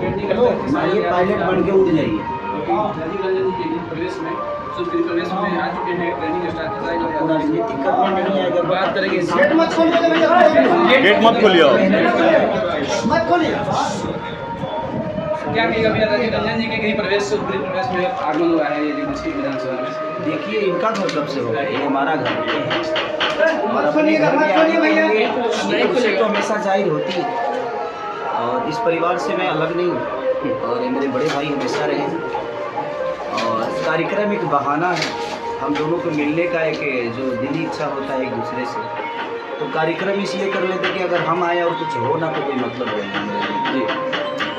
ये पायलट बन के उड़ जाइए। राजनीतिक करने नहीं आएगा। बात करेंगे गेट मत खोलिए, गेट मत खोलिए। मत खोलिए। क्या कहेगा भैया राजीव रंजन जी के कहीं प्रवेश प्रवेश में आगमन हुआ है ये जगदीशपुर विधानसभा में? देखिए, इनका घर कब से होगा? ये हमारा घर है। और अपने घर में आने के लिए खुशी तो हमेशा जाहिर होती है, और इस परिवार से मैं अलग नहीं हूँ, और ये मेरे बड़े भाई हमेशा रहे। और कार्यक्रम एक बहाना है हम दोनों को मिलने का, एक जो दिली इच्छा होता है एक दूसरे से। तो कार्यक्रम इसलिए कर लेते कि अगर हम आए और कुछ हो ना तो कोई मतलब नहीं है।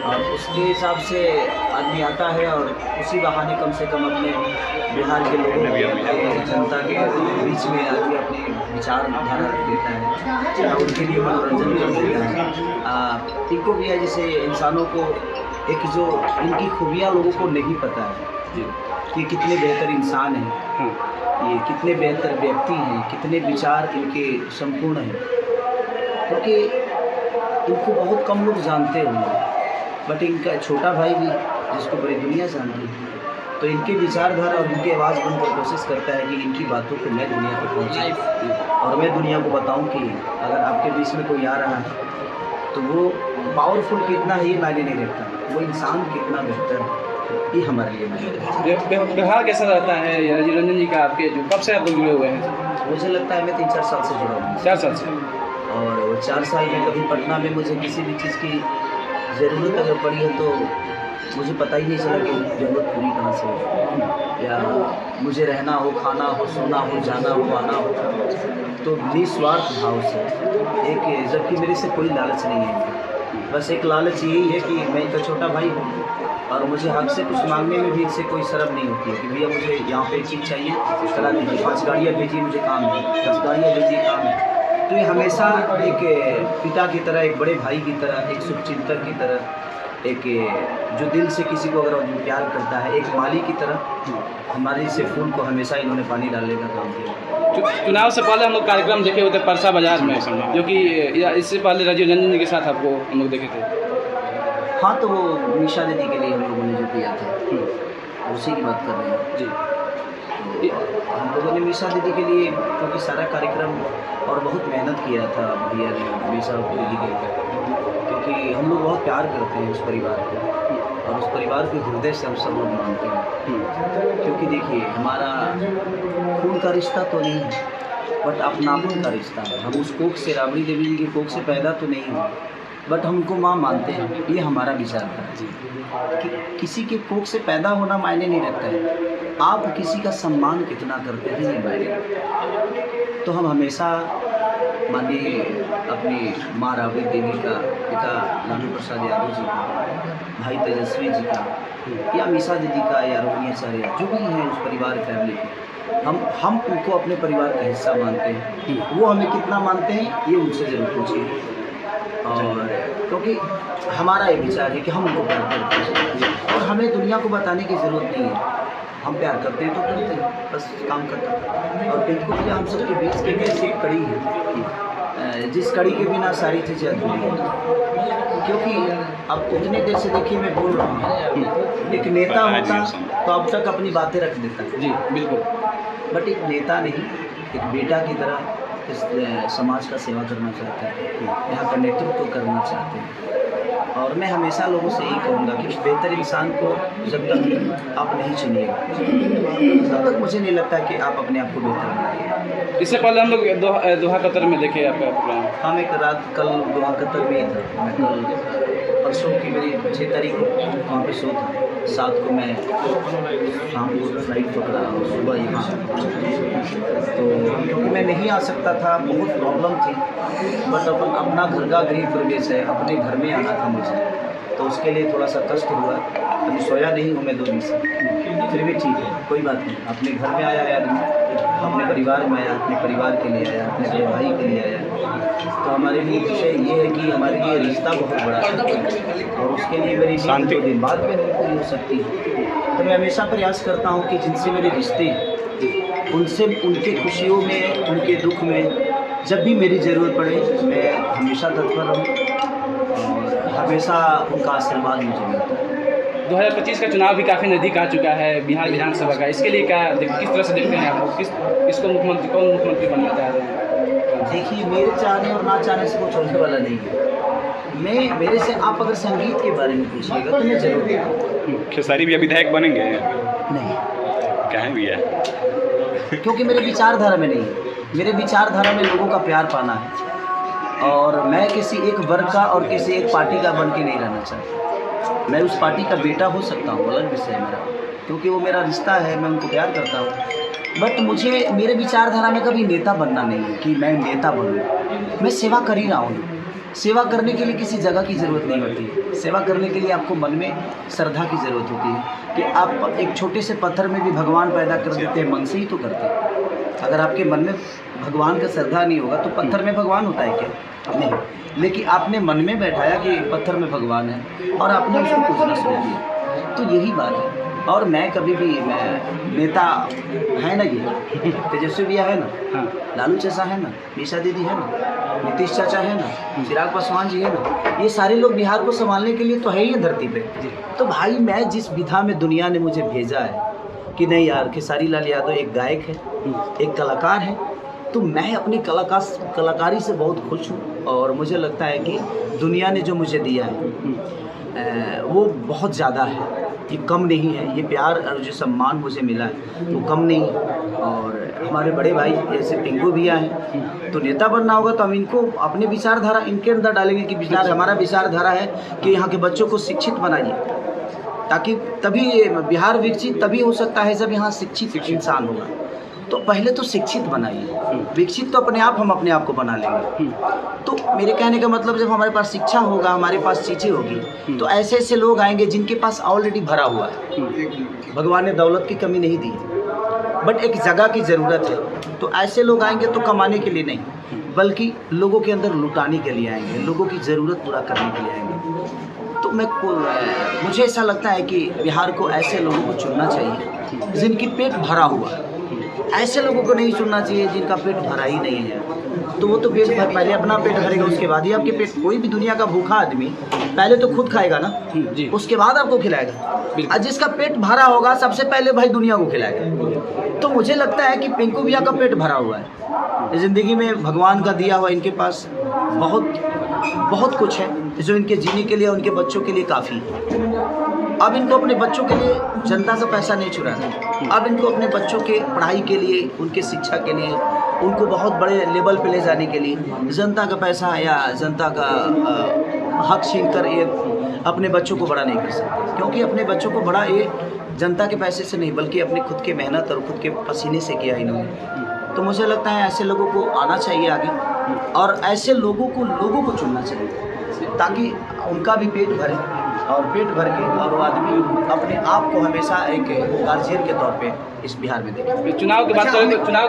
और उसके हिसाब से आदमी आता है और उसी बहाने कम से कम अपने बिहार के लोगों के जनता के बीच में आदमी अपनी विचारधारा रख देता है या उनके लिए मनोरंजन कर देता है। इनको भी है जैसे इंसानों को एक जो इनकी खूबियाँ लोगों को नहीं पता है कि कितने बेहतर इंसान हैं, ये कितने बेहतर व्यक्ति हैं, कितने विचार इनके संपूर्ण हैं, क्योंकि इनको बहुत कम लोग जानते होंगे। बट इनका छोटा भाई भी जिसको पूरी दुनिया जानती है, तो इनके विचारधारा और इनकी आवाज़ बनकर कोशिश करता है कि इनकी बातों को मैं दुनिया तक पहुँचाऊँ और मैं दुनिया को बताऊं कि अगर आपके बीच में कोई आ रहा है तो वो पावरफुल कितना है ये मायने नहीं रखता, वो इंसान कितना बेहतर है ये हमारे लिए मायने रखता है। व्यवहार कैसा रहता है राजीव रंजन जी का आपके जो कब से आप लोग जुड़े हुए हैं? मुझे लगता है मैं 3-4 साल से जुड़ा हूँ, 4 साल से। और वो 4 साल में कभी पटना में मुझे किसी भी चीज़ की ज़रूरत अगर पड़ी है तो मुझे पता ही नहीं चला कि ज़रूरत पूरी कहाँ से हो, या मुझे रहना हो, खाना हो, सोना हो, जाना हो, आना हो, तो निस्वार्थ भाव से एक, जबकि मेरे से कोई लालच नहीं है, बस एक लालच यही है कि मैं इनका छोटा भाई हूँ और मुझे हक से कुछ मांगने में भी इनसे कोई शर्म नहीं होती है कि भैया मुझे यहाँ पे एक चीज़ चाहिए, चला दीजिए, 5 गाड़ियाँ भेजिए, मुझे काम है, 10 गाड़ियाँ भेजिए, काम है। तो ये हमेशा एक पिता की तरह, एक बड़े भाई की तरह, एक शुभचिंतक की तरह, एक जो दिल से किसी को अगर प्यार करता है, एक माली की तरह हमारे से फूल को हमेशा इन्होंने पानी डालने का काम किया। चुनाव से पहले हम लोग कार्यक्रम देखे हुए थे परसा बाजार में, जो कि इससे पहले राजीव रंजन जी के साथ आपको हम लोग देखे थे। हाँ, तो वो निशा दीदी के लिए हम लोगों ने जो किया था उसी की बात कर रहे हैं जी। तो हम लोगों ने निशा दीदी के लिए क्योंकि सारा कार्यक्रम और बहुत मेहनत किया था भैया ने निशा दीदी के लिए, क्योंकि हम लोग बहुत प्यार करते हैं उस परिवार को और उस परिवार के हृदय से हम सब लोग मानते हैं। क्योंकि देखिए, हमारा खून का रिश्ता तो नहीं है, बट अपनापन का रिश्ता है। हम उस कोख से, राबड़ी देवी जी की कोख से पैदा तो नहीं हुए, बट हम उनको माँ मानते हैं। ये हमारा विचार था कि किसी के कोख से पैदा होना मायने नहीं रखता है, आप किसी का सम्मान कितना करते हैं ये मायने रखता है। तो हम हमेशा माननीय अपनी माँ राबड़ी देवी का, पिता लालू प्रसाद यादव जी का, भाई तेजस्वी जी का, या मीसा दीदी का, या रोहिणी आचार्य, जो भी हैं उस परिवार फैमिली के, हम उनको अपने परिवार का हिस्सा मानते हैं। वो हमें कितना मानते हैं ये उनसे ज़रूर पूछिए। और क्योंकि हमारा ये विचार है कि हम उनको प्यार करते हैं और हमें दुनिया को बताने की ज़रूरत नहीं है, हम प्यार करते हैं तो करते हैं, बस काम करते हैं। और बिल्कुल भी हम सबके बीच की ऐसी कड़ी है जिस कड़ी के बिना सारी चीज़ें अधूरी हैं। क्योंकि अब उतने देर से देखिए मैं बोल रहा हूँ, एक नेता होता तो अब तक अपनी बातें रख देता जी बिल्कुल, बट एक नेता नहीं, एक बेटा की तरह इस समाज का सेवा करना चाहते हैं, यहाँ का नेतृत्व करना चाहते हैं। और मैं हमेशा लोगों से यही कहूँगा कि उस बेहतर इंसान को जब तक आप नहीं चुनिएगा तब तक मुझे नहीं लगता कि आप अपने आप को बेहतर बनाइए। इससे पहले हम लोग दोहा कतर में देखे आपका प्रोग्राम। हम एक रात कल दोहा कतर में ही था, मैं कल परसों की मेरी 6 तारीख को वहाँ पे शो था, 7 को मैं शाम को फ्लाइट पकड़ा और सुबह यहाँ। तो क्योंकि मैं नहीं आ सकता था, बहुत प्रॉब्लम थी, बट अपना घर का गृह प्रवेश है, अपने घर में आना था मुझे, तो उसके लिए थोड़ा सा कष्ट हुआ। अभी सोया नहीं हूँ मैं 2 दिन से, फिर भी ठीक है, कोई बात नहीं। अपने घर में आया आदमी, अपने परिवार में आया, अपने परिवार के लिए आया, अपने बड़े भाई के लिए आया। तो हमारे लिए विषय ये है कि हमारे लिए रिश्ता बहुत बड़ा है और उसके लिए मेरी नींद 2 दिन बाद में नहीं पूरी हो सकती। तो मैं हमेशा प्रयास करता हूँ कि जिनसे मेरे रिश्ते हैं उनसे, उनके खुशियों में, उनके दुख में जब भी मेरी ज़रूरत पड़े मैं हमेशा तत्पर रहूँ और हर हमेशा उनका आशीर्वाद मुझे मिलता है। 2025 का चुनाव भी काफ़ी नज़दीक आ चुका है, बिहार विधानसभा का। इसके लिए किस तरह से देखते हैं आप? किसको मुख्यमंत्री, कौन मुख्यमंत्री बनना चाह रहे हैं? देखिए, मेरे चाहने और ना चाहने से कुछ होने वाला नहीं है। मेरे से आप अगर संगीत के बारे में पूछिएगा तो मैं जरूर दूँगा। खेसारी भैया विधायक बनेंगे? नहीं, क्या है भैया? क्योंकि मेरे विचारधारा में नहीं है। मेरे विचारधारा में लोगों का प्यार पाना है, और मैं किसी एक वर्ग का और किसी एक पार्टी का बन के नहीं रहना चाहता। मैं उस पार्टी का बेटा हो सकता हूँ, अलग विषय है मेरा, क्योंकि वो मेरा रिश्ता है, मैं उनको प्यार करता हूँ। बट मुझे मेरे विचारधारा में कभी नेता बनना नहीं है कि मैं नेता बनूँ। मैं सेवा कर ही रहा हूँ। सेवा करने के लिए किसी जगह की ज़रूरत नहीं होती। सेवा करने के लिए आपको मन में श्रद्धा की ज़रूरत होती है कि आप एक छोटे से पत्थर में भी भगवान पैदा कर देते हैं, मन से ही तो करते हैं। अगर आपके मन में भगवान का श्रद्धा नहीं होगा तो पत्थर में भगवान होता है क्या? नहीं। लेकिन आपने मन में बैठाया कि पत्थर में भगवान है और आपने उसको पूजना शुरू किया, तो यही बात है। और मैं कभी भी नेता है ना, ये तेजस्वी भैया है ना, हाँ। लालू चाचा है ना, मीशा दीदी है ना, नीतीश चाचा है ना, चिराग पासवान जी है ना, ये सारे लोग बिहार को संभालने के लिए तो है ही धरती पे। तो भाई, मैं जिस विधा में दुनिया ने मुझे भेजा है कि नहीं यार, खेसारी लाल यादव एक गायक है, एक कलाकार है, तो मैं अपनी कलाकारी से बहुत खुश हूँ। और मुझे लगता है कि दुनिया ने जो मुझे दिया है वो बहुत ज़्यादा है, ये कम नहीं है। ये प्यार और जो सम्मान मुझे मिला है वो कम नहीं है। और हमारे बड़े भाई जैसे पिंकू भैया हैं, तो नेता बनना होगा तो हम इनको अपने विचारधारा इनके अंदर डालेंगे कि हमारा विचारधारा है कि यहाँ के बच्चों को शिक्षित बनाइए, ताकि तभी बिहार विकसित तभी हो सकता है जब यहाँ शिक्षित इंसान होगा। तो पहले तो शिक्षित बनाइए, विकसित तो हम अपने आप को बना लेंगे। तो मेरे कहने का मतलब, जब हमारे पास शिक्षा होगा, हमारे पास चीज़ें होगी, तो ऐसे ऐसे लोग आएंगे जिनके पास ऑलरेडी भरा हुआ है। भगवान ने दौलत की कमी नहीं दी, बट एक जगह की ज़रूरत है। तो ऐसे लोग आएंगे तो कमाने के लिए नहीं, बल्कि लोगों के अंदर लुटाने के लिए आएंगे, लोगों की ज़रूरत पूरा करने के लिए आएंगे। तो मुझे ऐसा लगता है कि बिहार को ऐसे लोगों को चुनना चाहिए जिनकी पेट भरा हुआ है। ऐसे लोगों को नहीं चुनना चाहिए जिनका पेट भरा ही नहीं है। तो वो तो पहले अपना पेट भरेगा, उसके बाद ही आपके पेट। कोई भी दुनिया का भूखा आदमी पहले तो खुद खाएगा ना जी, उसके बाद आपको खिलाएगा। और जिसका पेट भरा होगा सबसे पहले भाई दुनिया को खिलाएगा। तो मुझे लगता है कि पिंकू भैया का पेट भरा हुआ है, ज़िंदगी में भगवान का दिया हुआ इनके पास बहुत कुछ है जो इनके जीने के लिए, उनके बच्चों के लिए काफ़ी है। अब इनको अपने बच्चों के लिए जनता से पैसा नहीं चुराना। अब इनको अपने बच्चों के पढ़ाई के लिए, उनके शिक्षा के लिए, उनको बहुत बड़े लेवल पे ले जाने के लिए जनता का पैसा या जनता का हक छीन कर ये अपने बच्चों को बड़ा नहीं कर सकते। क्योंकि अपने बच्चों को बड़ा ये जनता के पैसे से नहीं, बल्कि अपने खुद के मेहनत और खुद के पसीने से किया इन्होंने। तो मुझे लगता है ऐसे लोगों को आना चाहिए आगे, और ऐसे लोगों को चुनना चाहिए, ताकि उनका भी पेट भरे, और पेट भर के और वो आदमी अपने आप को हमेशा एक गार्जियन के तौर पे इस बिहार में देखें। चुनाव की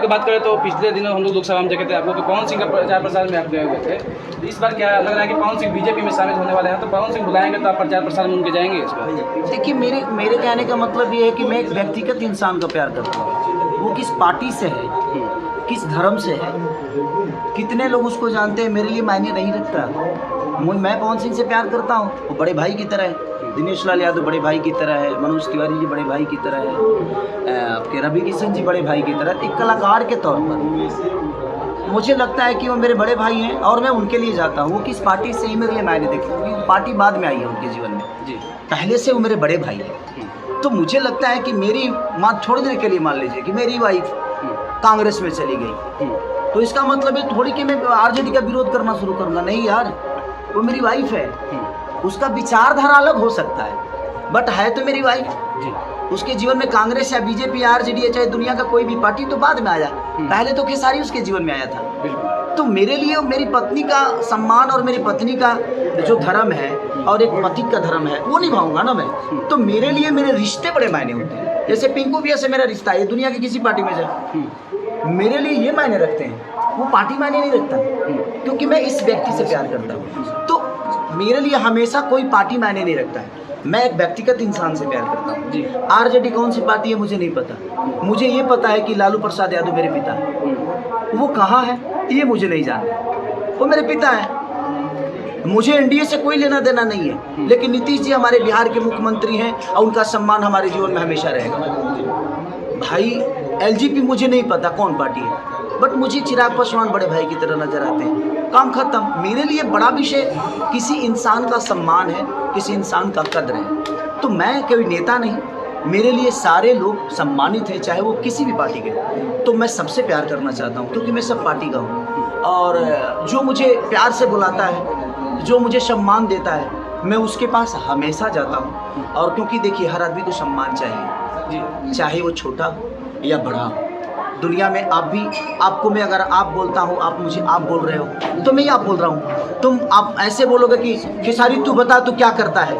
बात करें तो पिछले दिनों हम लोग लोकसभा में देखे थे आपको कि पवन सिंह का प्रचार प्रसार में आप गए हुए थे। तो इस बार क्या लग रहा है कि पवन सिंह बीजेपी में शामिल होने वाले हैं, तो पवन सिंह बुलाएंगे तो आप प्रचार प्रसार में उनके जाएंगे इस बार? देखिए, मेरे कहने का मतलब ये है कि मैं एक व्यक्तिगत इंसान का प्यार करता हूँ। वो किस पार्टी से है, किस धर्म से है, कितने लोग उसको जानते हैं, मेरे लिए मायने नहीं रखता। मैं पवन सिंह से प्यार करता हूँ, वो बड़े भाई की तरह है। दिनेश लाल यादव बड़े भाई की तरह है, मनोज तिवारी जी बड़े भाई की तरह है, आपके रवि किशन जी बड़े भाई की तरह। एक कलाकार के तौर पर मुझे लगता है कि वो मेरे बड़े भाई हैं, और मैं उनके लिए जाता हूँ। वो किस पार्टी से ही मेरे लिए मायने देखें, क्योंकि पार्टी बाद में आई है उनके जीवन में जी। पहले से वो मेरे बड़े भाई हैं। तो मुझे लगता है कि मेरी माँ थोड़ी देर के लिए मान लीजिए कि मेरी वाइफ कांग्रेस में चली गई, तो इसका मतलब है थोड़ी कि मैं आरजेडी का विरोध करना शुरू करूँगा। नहीं यार, वो मेरी वाइफ है, उसका विचारधारा अलग हो सकता है, बट है तो मेरी वाइफ। उसके जीवन में कांग्रेस या बीजेपी या आरजेडी या चाहे दुनिया का कोई भी पार्टी तो बाद में आया, पहले तो खेसारी उसके जीवन में आया था। तो मेरे लिए मेरी पत्नी का सम्मान और मेरी पत्नी का जो धर्म है और एक पति का धर्म है वो निभाऊंगा ना मैं। तो मेरे लिए मेरे रिश्ते बड़े मायने होते हैं। जैसे पिंकू भैया से मेरा रिश्ता है, दुनिया की किसी पार्टी में जाए मेरे लिए ये मायने रखते हैं, वो पार्टी मायने नहीं रखता, क्योंकि मैं इस व्यक्ति से प्यार करता हूँ। तो मेरे लिए हमेशा कोई पार्टी मायने नहीं रखता है, मैं एक व्यक्तिगत इंसान से प्यार करता हूँ। आरजेडी कौन सी पार्टी है मुझे नहीं पता, मुझे ये पता है कि लालू प्रसाद यादव मेरे पिता हैं। वो कहाँ है ये मुझे नहीं जानना, वो मेरे पिता हैं। मुझे एनडीए से कोई लेना देना नहीं है, लेकिन नीतीश जी हमारे बिहार के मुख्यमंत्री हैं और उनका सम्मान हमारे जीवन में हमेशा रहेगा। भाई एलजीपी मुझे नहीं पता कौन पार्टी है, बट मुझे चिराग पासवान बड़े भाई की तरह नजर आते हैं। काम खत्म। मेरे लिए बड़ा विषय किसी इंसान का सम्मान है, किसी इंसान का कद्र है। तो मैं कोई नेता नहीं, मेरे लिए सारे लोग सम्मानित हैं, चाहे वो किसी भी पार्टी के। तो मैं सबसे प्यार करना चाहता हूँ क्योंकि मैं सब पार्टी का हूँ, और जो मुझे प्यार से बुलाता है, जो मुझे सम्मान देता है, मैं उसके पास हमेशा जाता हूँ। और क्योंकि देखिए हर आदमी को सम्मान चाहिए, चाहे वो छोटा हो या बड़ा हो। दुनिया में आप भी, आपको मैं अगर आप बोलता हूँ, आप मुझे आप बोल रहे हो, तो मैं ही आप बोल रहा हूँ। तुम आप ऐसे बोलोगे कि खेसारी तू बता तू क्या करता है,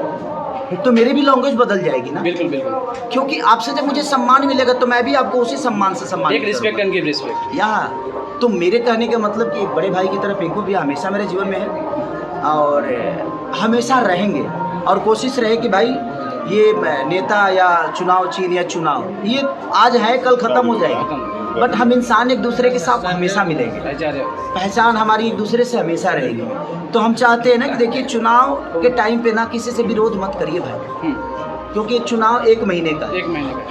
तो मेरी भी लैंग्वेज बदल जाएगी ना। बिल्कुल बिल्कुल। क्योंकि आपसे जब मुझे सम्मान मिलेगा तो मैं भी आपको उसी सम्मान से सम्मान एक रिस्पेक्ट एंड गिव रिस्पेक्ट। यहाँ तो मेरे कहने का मतलब कि एक बड़े भाई की तरह पिंकू भी हमेशा मेरे जीवन में है और हमेशा रहेंगे। और कोशिश रहे कि भाई ये नेता या चुनाव चीन या चुनाव ये आज है कल ख़त्म हो जाएगा, बट हम इंसान एक दूसरे के साथ हमेशा मिलेंगे, पहचान हमारी एक दूसरे से हमेशा रहेगी। तो हम चाहते हैं ना कि देखिए चुनाव के टाइम पे ना किसी से विरोध मत करिए भाई, क्योंकि चुनाव 1 महीने का,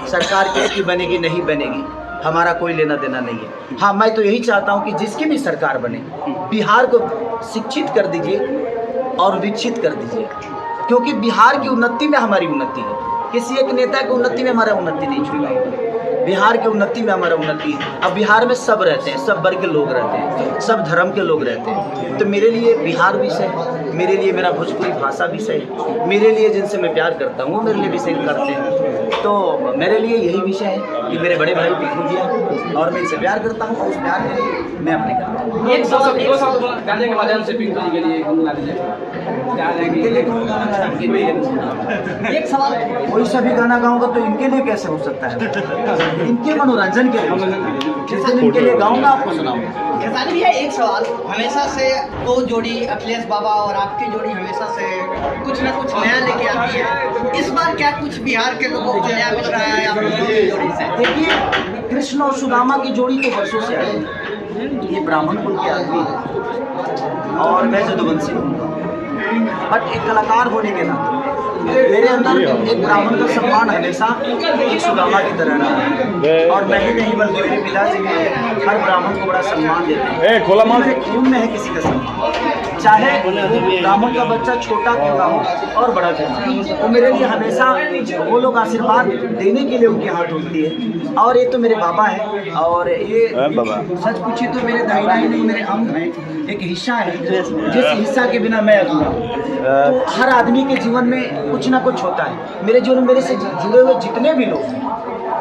सरकार किसकी बनेगी नहीं बनेगी हमारा कोई लेना देना नहीं है। हाँ, मैं तो यही चाहता हूँ कि जिसकी भी सरकार बने बिहार को शिक्षित कर दीजिए और विकसित कर दीजिए, क्योंकि बिहार की उन्नति में हमारी उन्नति है। किसी एक नेता की उन्नति में हमारा उन्नति नहीं छूटेगा, बिहार की उन्नति में हमारा उन्नति है। अब बिहार में सब रहते हैं, सब वर्ग के लोग रहते हैं, सब धर्म के लोग रहते हैं। तो मेरे लिए बिहार विषय है, मेरे लिए मेरा भोजपुरी भाषा विषय है, मेरे लिए जिनसे मैं प्यार करता हूँ वो मेरे लिए विषय करते हैं। तो मेरे लिए यही विषय है कि मेरे बड़े भाई पिंकू जी हैं और मैं इनसे प्यार करता हूँ, उस प्यार के लिए मैं अपने करता हूँ। एक शब्द गाने के माध्यम से पिंकू जी के लिए गुनगुना दीजिए। एक सवाल, कोई सा भी गाना गाऊंगा तो इनके लिए कैसे हो सकता है? इनके मनोरंजन के लिए, जिस दिन इनके लिए गाऊंगा आपको सुनाऊंगा। खेसारी भैया एक सवाल, हमेशा से दो जोड़ी अखिलेश बाबा और आपकी जोड़ी हमेशा से कुछ ना कुछ नया लेके आती है, इस बार क्या कुछ बिहार के लोगों को नया मिल रहा है आप लोगों की जोड़ी से? देखिए कृष्ण और सुदामा की जोड़ी तो वर्षों से आई है, ये ब्राह्मण कुल के आदमी है और मैं जदुवंशी हूँ, बट एक कलाकार होने के नाते मेरे अंदर एक ब्राह्मण का सम्मान हमेशा एक सुदामा की तरह रहा है। और मैं ही नहीं बल्कि मेरे पिताजी भी हर ब्राह्मण को बड़ा सम्मान देते हैं। मेरे खून में है किसी का सम्मान, चाहे ब्राह्मण का बच्चा छोटा क्यों ना हो और बड़ा क्यों ना हो, वो मेरे लिए हमेशा वो लोग आशीर्वाद देने के लिए उनके हाथ उठती है। और ये तो मेरे बाबा है, और ये सच पूछिए तो मेरे दाहिना ही नहीं मेरे अंग में एक हिस्सा है, जिस हिस्सा के बिना मैं अधूरा हूँ। तो हर आदमी के जीवन में कुछ ना कुछ होता है। मेरे जीवन में मेरे से जुड़े हुए जितने भी लोग हैं,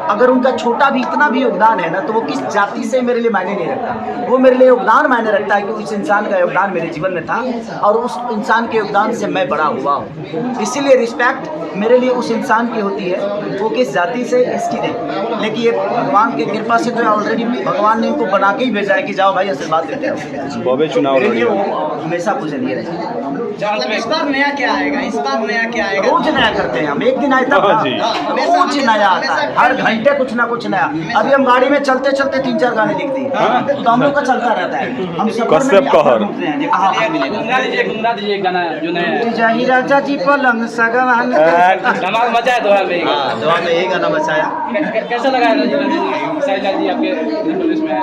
अगर उनका छोटा भी इतना भी योगदान है ना, तो वो किस जाति से मेरे लिए मायने नहीं रखता, वो मेरे लिए योगदान मायने रखता है कि उस इंसान का योगदान मेरे जीवन में था और उस इंसान के योगदान से मैं बड़ा हुआ हूँ। इसीलिए रिस्पेक्ट मेरे लिए उस इंसान की होती है, वो किस जाति से इसकी नहीं। लेकिन ये भगवान की कृपा से तो ऑलरेडी भगवान ने इनको बना के ही भेजा है कि जाओ भाई आशीर्वाद देते हो, चुनाव मेरे लिए वो हमेशा पूजनीय रहे। मतलब इस बार नया क्या आएगा, इस बार नया क्या आएगा? रोज नया करते हैं हम, एक दिन आए तब रोज नया आता है, हर घंटे कुछ ना कुछ नया। अभी हम गाड़ी में चलते चलते 3-4 गाने लिख दिए, तो हम लोग का चलता रहता है। हम सब गुनगुना दीजिए गाना जो नया जाही राजा जी पलंग सगवान धमाल मचाया दोहा में। दोहा में यही गाना बचाया। कैसा लगा साहिल जी आपके प्रदेश में?